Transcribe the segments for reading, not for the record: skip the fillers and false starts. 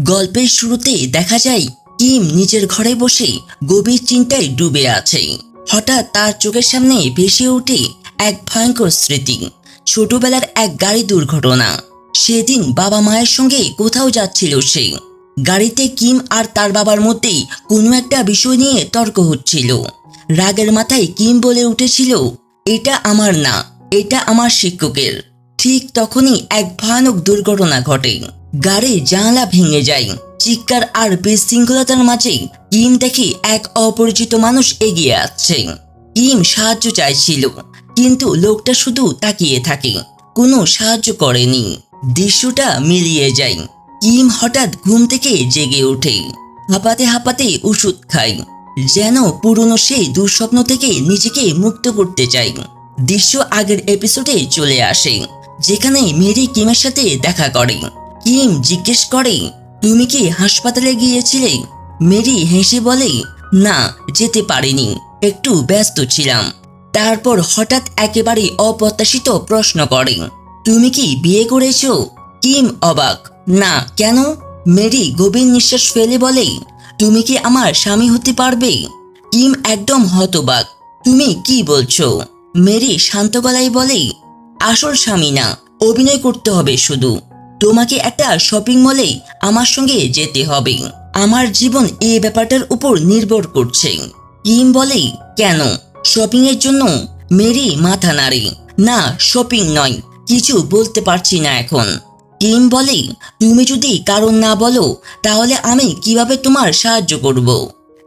গল্পের শুরুতে দেখা যায় কিম নিজের ঘরে বসে গভীর চিন্তায় ডুবে আছে। হঠাৎ তার চোখের সামনে ভেসে ওঠে এক ভয়ঙ্কর স্মৃতি। ছোটবেলার এক গাড়ি দুর্ঘটনা। সেদিন বাবা মায়ের সঙ্গে কোথাও যাচ্ছিল সে। গাড়িতে কিম আর তার বাবার মধ্যে কোনো একটা বিষয় নিয়ে তর্ক হচ্ছিল। রাগের মাথায় কিম বলে উঠেছিল, এটা আমার না, এটা আমার শিক্ষকের। ঠিক তখনই এক ভয়ানক দুর্ঘটনা ঘটে। গাড়ির জানালা ভেঙে যায়। চিৎকার আর বিশৃঙ্খলতার মাঝে কিম দেখে এক অপরিচিত মানুষ এগিয়ে আসছে। কিম সাহায্য চাইছিল, কিন্তু লোকটা শুধু তাকিয়ে থাকে, কোনো সাহায্য করেনি। দৃশ্যটা মিলিয়ে যায়। কিম হঠাৎ ঘুম থেকে জেগে ওঠে। হাঁপাতে হাঁপাতে ওষুধ খায়, যেন পুরনো সেই দুঃস্বপ্ন থেকে নিজেকে মুক্ত করতে চায়। দৃশ্য আগের এপিসোডে চলে আসে, যেখানে মেরি কিমের সাথে দেখা করে। কিম জিজ্ঞেস করে, তুমি কি হাসপাতালে গিয়েছিলে? মেরি হেসে বলে, না, যেতে পারিনি, একটু ব্যস্ত ছিলাম। তারপর হঠাৎ একেবারে অপ্রত্যাশিত প্রশ্ন করে, তুমি কি বিয়ে করেছো? কিম অবাক, না, কেন? মেরি গভীর নিঃশ্বাস ফেলে বলে, তুমি কি আমার স্বামী হতে পারবে? কিম একদম হতবাক, তুমি কি বলছো? মেরি শান্ত গলায় বলে, আসল স্বামী না, অভিনয় করতে হবে শুধু। তোমাকে একটা শপিং মলে আমার সঙ্গে যেতে হবে। আমার জীবন এই ব্যাপারটার উপর নির্ভর করছে। কিম বলে, কেন? শপিং এর জন্য? মেরি মাথা নাড়ে, না, শপিং নয়, কিছু বলতে পারছি না এখন। কিম বলে, তুমি যদি কারণ না বলো তাহলে আমি কিভাবে তোমার সাহায্য করব?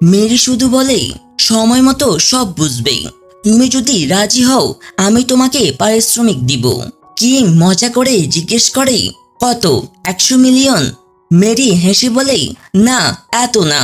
মেরি শুধু বলে, সময় মতো সব বুঝবে। তুমি যদি রাজি হও আমি তোমাকে পারিশ্রমিক দিব। কিম মজা করে জিজ্ঞেস করে, কত? 100 মিলিয়ন? মেরি হেসে বলে, না, এত না।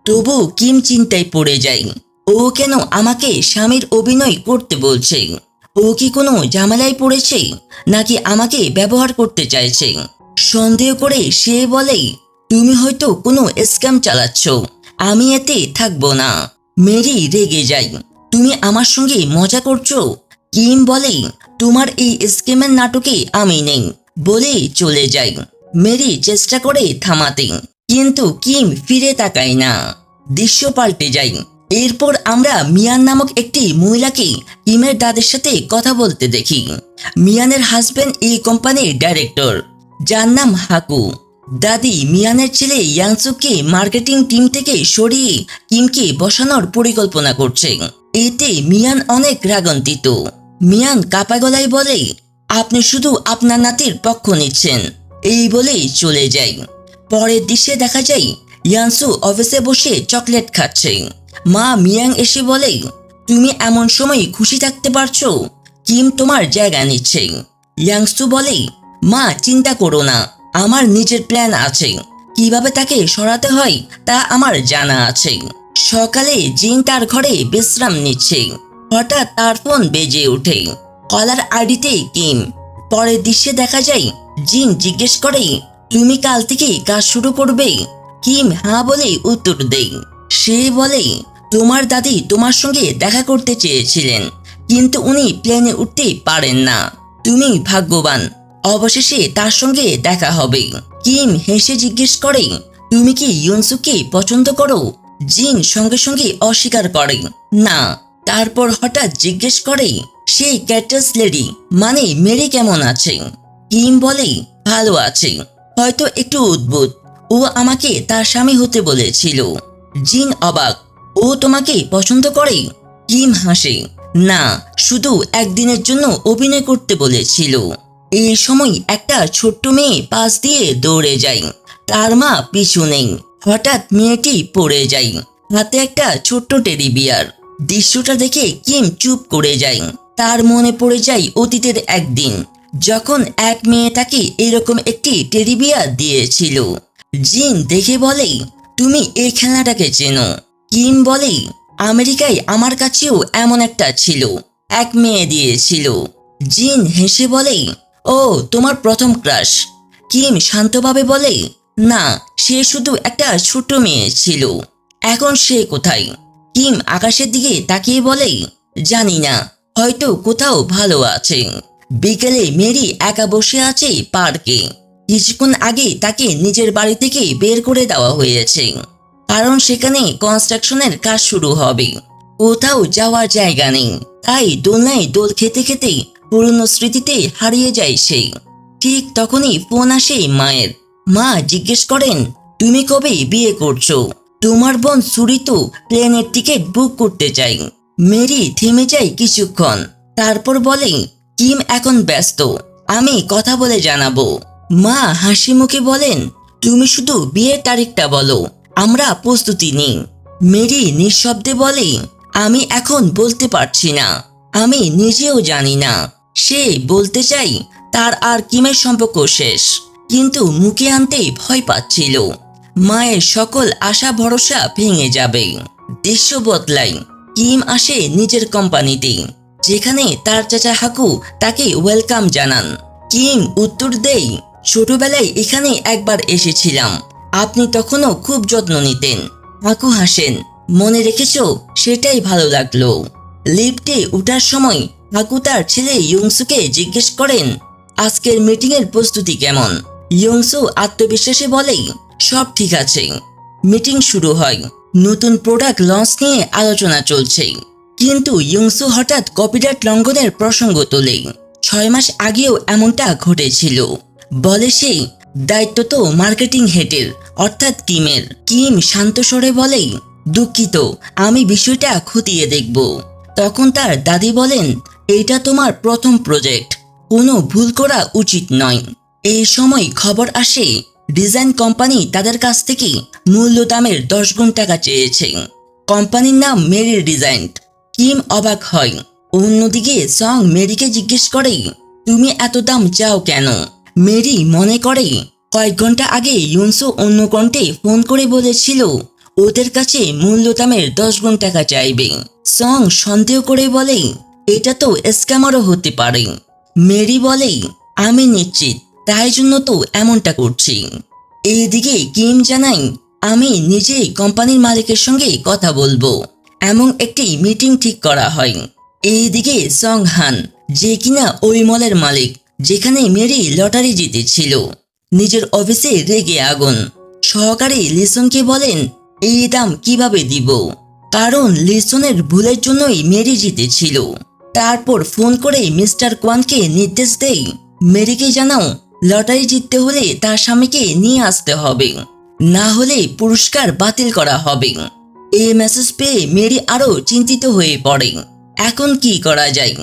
তবু কিম চিন্তায় পড়ে যায়। ও কেন আমাকে স্বামীর অভিনয় করতে বলছে? ও কি কোনো ঝামেলায় পড়েছে, নাকি আমাকে ব্যবহার করতে চাইছে? সন্দেহ করে সে বলে, তুমি হয়তো কোনো স্ক্যাম চালাচ্ছ, আমি এতে থাকবো না। মেরি রেগে যায়, তুমি আমার সঙ্গে মজা করছো? কিম বলে, তোমার এই স্ক্যামের নাটকে আমি নেই, বলে চলে যায়। মেরি চেষ্টা করে থামাতে, কিন্তু কিম ফিরে তাকায় না। দৃশ্য পাল্টে যায়। এরপর আমরা মিয়ান নামক একটি মহিলাকে কিমের দাদের সাথে কথা বলতে দেখি। মিয়ানের হাজবেন্ড এই কোম্পানির ডাইরেক্টর, যার নাম হাকু। দাদি মিয়ানের ছেলে ইয়াংসুকে মার্কেটিং টিম থেকে সরিয়ে কিমকে বসানোর পরিকল্পনা করছে। এতে মিয়ান অনেক রাগান্বিত। মিয়ান কাপা গলায় বলে, আপনি শুধু আপনার নাতির পক্ষ নিচ্ছেন, এই বলেই চলে যায়। পরের দৃশ্যে দেখা যায় ইয়াংসু অফিসে বসে চকলেট খাচ্ছে। মা মিয়াং এসে বলে, তুমি এমন সময় খুশি থাকতে পারছো? কিম তোমার জায়গা নিচ্ছে। ইয়াংসু বলে, মা চিন্তা করো না, আমার নিজের প্ল্যান আছে। কিভাবে তাকে সরাতে হয় তা আমার জানা আছে। সকালে জিন তার ঘরে বিশ্রাম নিচ্ছে। হঠাৎ তার ফোন বেজে ওঠে। কলার আইডিতে কিম। পরের দৃশ্যে দেখা যায় জিন জিজ্ঞেস করে, তুমি কাল থেকে কাজ শুরু করবে? কিম হ্যাঁ বলে উত্তর দেয়। সে বলে, তোমার দাদি তোমার সঙ্গে দেখা করতে চেয়েছিলেন, কিন্তু উনি প্লেনে উঠতে পারেন না। তুমি ভাগ্যবান, অবশেষে তার সঙ্গে দেখা হবে। কিম হেসে জিজ্ঞেস করে, তুমি কি ইউনসুকে পছন্দ করো? জিন সঙ্গে সঙ্গে অস্বীকার করে, না। তারপর হঠাৎ জিজ্ঞেস করে, সেই ক্যাটাস লেডি মানে মেরি কেমন আছে? কিম বলে, ভালো আছে, হয়তো একটু উদ্ভুত। ও আমাকে তার স্বামী হতে বলেছিল। জিন অবাক, ও তোমাকে পছন্দ করে? কিম হাসে, না, শুধু একদিনের জন্য অভিনয় করতে বলেছিল। এই সময় একটা ছোট্ট মেয়ে পাশ দিয়ে দৌড়ে যায়। তার মা পিছু নেই। হঠাৎ মেয়েটি পড়ে যায়, হাতে একটা ছোট্ট টেডি বিয়ার। দৃশ্যটা দেখে কিম চুপ করে যায়। তার মনে পড়ে যায় অতীতের একদিন, যখন এক মেয়ে তাকে এরকম একটি টেডি বিয়ার দিয়েছিল। জিন দেখে বলে, তুমি এই খেলনাটাকে চেনো? কিম বলে, আমেরিকায় আমার কাছেও এমন একটা ছিল, এক মেয়ে দিয়েছিল। জিন হেসে বলে, ও তোমার প্রথম ক্রাশ? কিম শান্তভাবে বলে, না, সে শুধু একটা ছোট মেয়ে ছিল। এখন সে কোথায়? কিম আকাশের দিকে তাকিয়ে বলে, জানি না, হয়তো কোথাও ভালো আছে। বিকেলে মেরি একা বসে আছে পার্কে। কিছুক্ষণ আগে তাকে নিজের বাড়ি থেকে বের করে দেওয়া হয়েছে, কারণ সেখানে কনস্ট্রাকশনের কাজ শুরু হবে। কোথাও যাওয়ার জায়গা নেই, তাই দোলনায় দোল খেতে খেতে পুরনো স্মৃতিতে হারিয়ে যায় সে। ঠিক তখনই ফোন আসে মায়ের। মা জিজ্ঞেস করেন, তুমি কবে বিয়ে করছো? তোমার বোন সুরি তো প্লেনের টিকিট বুক করতে চাই। মেরি থেমে যায় কিছুক্ষণ, তারপর বলে, কিম এখন ব্যস্ত, আমি কথা বলে জানাবো। মা হাসি মুখে বলেন, তুমি শুধু বিয়ের তারিখটা বলো, আমরা প্রস্তুতি নিই। মেরি নিঃশব্দে বলে, আমি এখন বলতে পারছি না, আমি নিজেও জানি না। সে বলতে চাই তার আর কিমের সম্পর্ক শেষ, কিন্তু মুখে আনতে ভয় পাচ্ছিল। মায়ের সকল আশা ভরসা ভেঙে যাবে। দৃশ্য বদলায়। কিম আসে নিজের কোম্পানিতে, যেখানে তার চাচা হাকু তাকে ওয়েলকাম জানান। কিম উত্তর দেয়, ছোটবেলায় এখানে একবার এসেছিলাম, আপনি তখনও খুব যত্ন নিতেন। হাকু হাসেন, মনে রেখেছো, সেটাই ভালো লাগলো। লিফটে উঠার সময় হাকু তার ছেলে ইয়ংসুকে জিজ্ঞেস করেন, আজকের মিটিং এর প্রস্তুতি কেমন? ইয়ংসু আত্মবিশ্বাসে বলে, সব ঠিক আছে। মিটিং শুরু হয়। নতুন প্রোডাক্ট লঞ্চ নিয়ে আলোচনা চলছে, কিন্তু ইয়ংসু হঠাৎ কপিরাইট লঙ্ঘনের প্রসঙ্গ তোলে। 6 মাস আগেও এমনটা ঘটেছিল। বলে সে, দায়িত্ব তো মার্কেটিং হেডের, অর্থাৎ কিমের। কিম শান্ত স্বরে বলে, দুঃখিত, আমি বিষয়টা খতিয়ে দেখব। তখন তার দাদি বলেন, এটা তোমার প্রথম প্রজেক্ট, কোনো ভুল করা উচিত নয়। এই সময় খবর আসে, ডিজাইন কোম্পানি তাদের কাছ থেকে মূল্য দামের 10 গুণ টাকা চেয়েছে। কোম্পানির নাম মেরি ডিজাইন। কিম অবাক হয়। অন্যদিকে সং মেরিকে জিজ্ঞেস করে, তুমি এত দাম চাও কেন? মেরি মনে করে কয়েক ঘন্টা আগে ইউনসু অন্য কণ্ঠে ফোন করে বলেছিল ওদের কাছে মূল্য দামের 10 গুণ টাকা চাইবে। সং সন্দেহ করে বলে, এটা তো স্ক্যামারও হতে পারে। মেরি বলে, আমি নিশ্চিত, তাই জন্য তো এমনটা করছি। এইদিকে কিম জানাই, আমি নিজেই কোম্পানির মালিকের সঙ্গে কথা বলবো। এমন একটি মিটিং ঠিক করা হয়। এইদিকে সং হান, যে কিনা ওই মলের মালিক যেখানে মেরি লটারি জিতেছিল, নিজের অফিসে রেগে আগুন। সহকারী লিসনকে বলেন, এই দাম কিভাবে দিব, কারণ লিসনের ভুলের জন্যই মেরি জিতেছিল। তারপর ফোন করে মিস্টার কোয়ানকে নির্দেশ দেয়, মেরিকে জানাও লটারি জিততে হলে তার স্বামীকে নিয়ে আসতে হবে, না হলে পুরস্কার বাতিল করা হবে। এই মেসেজ পেয়ে মেরি আরো চিন্তিত হয়ে পড়ে। এখন কি করা যায়?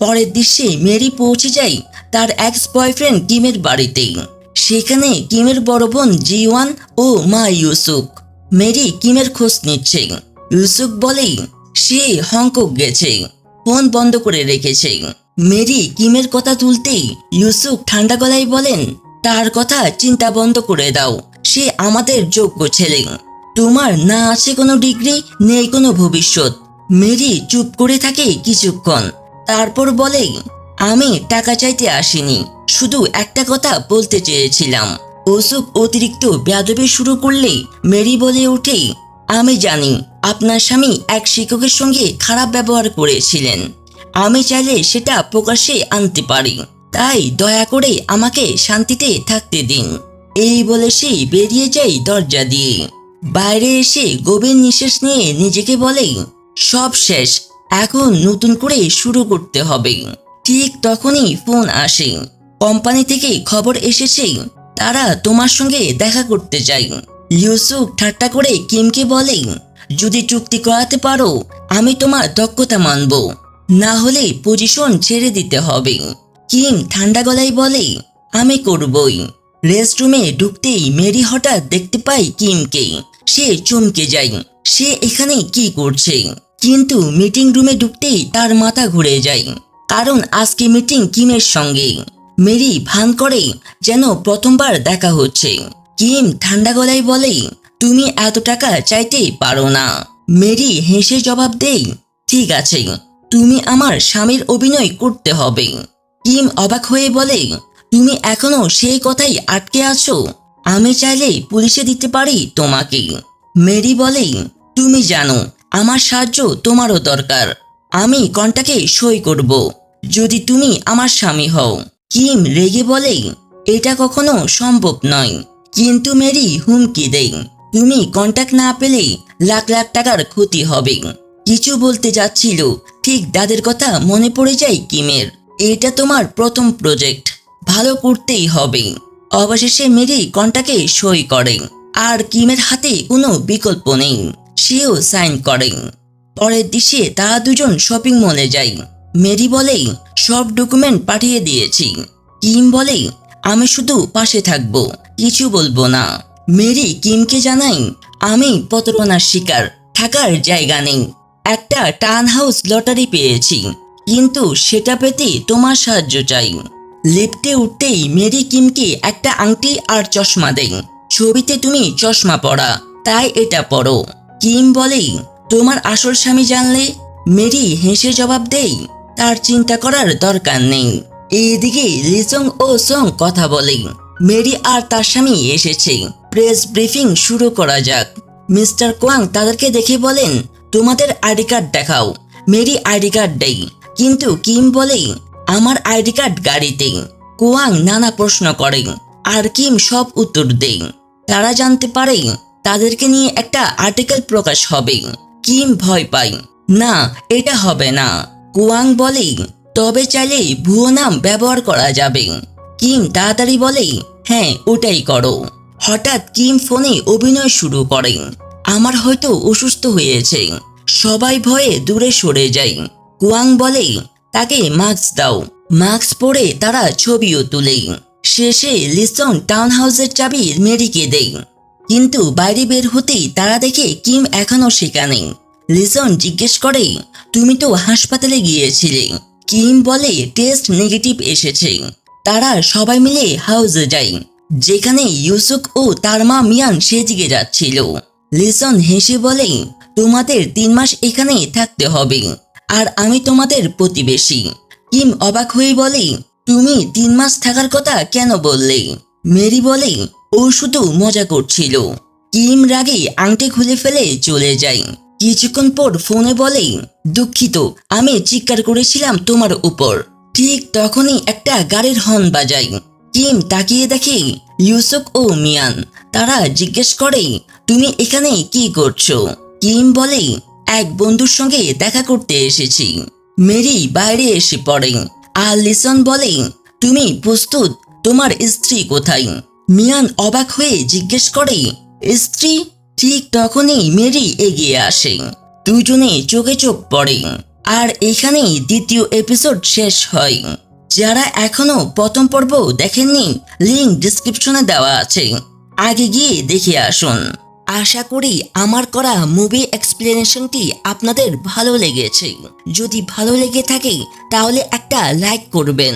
পরের দৃশ্যে মেরি পৌঁছে যায় তার এক্স বয়ফ্রেন্ড কিমের বাড়িতে। সেখানে কিমের বড় বোন জিওয়ান ও মা ইউসুক। মেরি কিমের খোঁজ নিচ্ছে। ইউসুক বলে সে হংকং গেছে, ফোন বন্ধ করে রেখেছে। মেরি কিমের কথা তুলতেই ইউসুক ঠান্ডা গলায় বলেন, তার কথা চিন্তা বন্ধ করে দাও, সে আমাদের যোগ্য ছেলে। তোমার না আছে কোনো ডিগ্রি, নেই কোনো ভবিষ্যৎ। মেরি চুপ করে থাকে কিছুক্ষণ, তারপর বলে, আমি টাকা চাইতে আসিনি, শুধু একটা কথা বলতে চেয়েছিলাম। ইউসুক অতিরিক্ত বেয়াদবি শুরু করলে মেরি বলে ওঠে, আমি জানি আপনার স্বামী এক শিক্ষকের সঙ্গে খারাপ ব্যবহার করেছিলেন, আমি চাইলে সেটা প্রকাশ্যে আনতে পারি, তাই দয়া করে আমাকে শান্তিতে থাকতে দিন। এই বলে সে বেরিয়ে যায় দরজা দিয়ে। বাইরে এসে গভীর নিঃশ্বাস নিয়ে নিজেকে বলে, সব শেষ, এখন নতুন করে শুরু করতে হবে। ঠিক তখনই ফোন আসে। কোম্পানি থেকে খবর এসেছে তারা তোমার সঙ্গে দেখা করতে চাই। ইউসুফ ঠাট্টা করে কিমকে বলে, যদি চুক্তি করাতে পারো আমি তোমার দক্ষতা মানব, না হলে পজিশন ছেড়ে দিতে হবে। কিম ঠান্ডা গলায় বলে, আমি করবই। রেস্টরুমে ঢুকতেই মেরি হঠাৎ দেখতে পায় কিমকে। সে চমকে যায়, সে এখানে কি করছে? কিন্তু মিটিং রুমে ঢুকতেই তার মাথা ঘুরে যায়, কারণ আজকে মিটিং কিমের সঙ্গে। মেরি ভান করে যেন প্রথমবার দেখা হচ্ছে। কিম ঠান্ডা গলায় বলে, তুমি এত টাকা চাইতে পারো না। মেরি হেসে জবাব দেয়, ঠিক আছে, তুমি আমার স্বামীর অভিনয় করতে হবে। কিম অবাক হয়ে বলে, তুমি এখনো সেই কথাই আটকে আছো? আমি চাইলে পুলিশে দিতে পারি তোমাকে। মেরি বলে, তুমি জানো আমার সাহায্য তোমারও দরকার। আমি কন্ট্রাক্টে সই করব যদি তুমি আমার স্বামী হও। কিম রেগে বলে, এটা কখনো সম্ভব নয়। কিন্তু মেরি হুমকি দেয়, তুমি কন্টাক্ট না পেলে লাখ লাখ টাকার ক্ষতি হবে। কিছু বলতে যাচ্ছিল, ঠিক তাদের কথা মনে পড়ে যায় কিমের। এটা তোমার প্রথম প্রজেক্ট, ভালো করতেই হবে। অবশেষে মেরি কন্টাকে সই করে, আর কিমের হাতে কোনো বিকল্প নেই, সেও সাইন করে। পরের দৃশ্যে তারা দুজন শপিং মলে যায়। মেরি বলে, সব ডকুমেন্ট পাঠিয়ে দিয়েছি। কিম বলে, আমি শুধু পাশে থাকবো, কিছু বলবো না। মেরি কিমকে জানাই, আমি প্রতারণার শিকার, থাকার জায়গা নেই। একটা টাউন হাউস লটারি পেয়েছি, কিন্তু সেটা পেতে তোমার সাহায্য চাই। লিফটে উঠতেই মেরি কিমকে একটা আংটি আর চশমা দেয়। ছবিতে তুমি চশমা পরা, তাই এটা পরো। কিম বলে, তোমার আসল স্বামী জানলে? মেরি হেসে জবাব দেয়, তার চিন্তা করার দরকার নেই। এইদিকে লিসং ও সং কথা বলে, মেরি আর তার স্বামী এসেছে, প্রেস ব্রিফিং শুরু করা যাক। মিস্টার কোয়াং তাদেরকে দেখে বলেন, তোমাদের আইডি কার্ড দেখাও। মেরি আইডি কার্ড দেয়, কিন্তু কিম বলে, আমার আইডি কার্ড গাড়িতে। কোয়াং নানা প্রশ্ন করে, আর কিম সব উত্তর দেয়। তারা জানতে পারে তাদেরকে নিয়ে একটা আর্টিকেল প্রকাশ হবে। কিম ভয় পায়, না এটা হবে না। কোয়াং বলে, তবে চাইলে ভুয়ো নাম ব্যবহার করা যাবে। কিম তাড়াতাড়ি বলে, হ্যাঁ ওটাই করো। হঠাৎ কিম ফোনে অভিনয় শুরু করে, আমার হয়তো অসুস্থ হয়েছে। সবাই ভয়ে দূরে সরে যায়। কোয়াং বলে, তাকে মাস্ক দাও। মাস্ক পরে তারা ছবিও তুলে। শেষে লিসন টাউন হাউসের চাবি মেরিকে দেয়, কিন্তু বাইরে বের হতেই তারা দেখে কিম এখনো সেখানে। লিসন জিজ্ঞেস করে, তুমি তো হাসপাতালে গিয়েছিলে। কিম বলে, টেস্ট নেগেটিভ এসেছে। তারা সবাই মিলে হাউসে যায়, যেখানে ইউসুক ও তার মা মিয়ান সেদিকে যাচ্ছিল। লিসন হেসে বলে, তোমাদের 3 মাস এখানে থাকতে হবে, আর আমি তোমাদের প্রতিবেশী। কিম অবাক হয়ে বলে, তুমি 3 মাস থাকার কথা কেন বললে? মেরি বলে, ও শুধু মজা করছিল। কিম রাগে আংটি খুলে ফেলে চলে যায়। কিছুক্ষণ পর ফোনে বলে, দুঃখিত, আমি চিৎকার করেছিলাম তোমার উপর। ঠিক তখনই একটা গাড়ির হর্ন বাজায়। কিম তাকিয়ে দেখে ইউসুক ও মিয়ান। তারা জিজ্ঞেস করে, তুমি এখানে কি করছো? কিম বলে, এক বন্ধুর সঙ্গে দেখা করতে এসেছি। মেরি বাইরে এসে পড়ে, আর লিসন বলে, তুমি প্রস্তুত? তোমার স্ত্রী কোথায়? মিয়ান অবাক হয়ে জিজ্ঞেস করে, স্ত্রী? ঠিক তখনই মেরি এগিয়ে আসে। দুজনে চোখে চোখ পড়ে, আর এখানেই দ্বিতীয় এপিসোড শেষ হয়। যারা এখনো প্রথম পর্ব দেখেননি, লিংক ডিসক্রিপশনে দেওয়া আছে, আগে গিয়ে দেখে আসুন। আশা করি আমার করা মুভি এক্সপ্লেনেশনটি আপনাদের ভালো লেগেছে। যদি ভালো লেগে থাকে তাহলে একটা লাইক করবেন।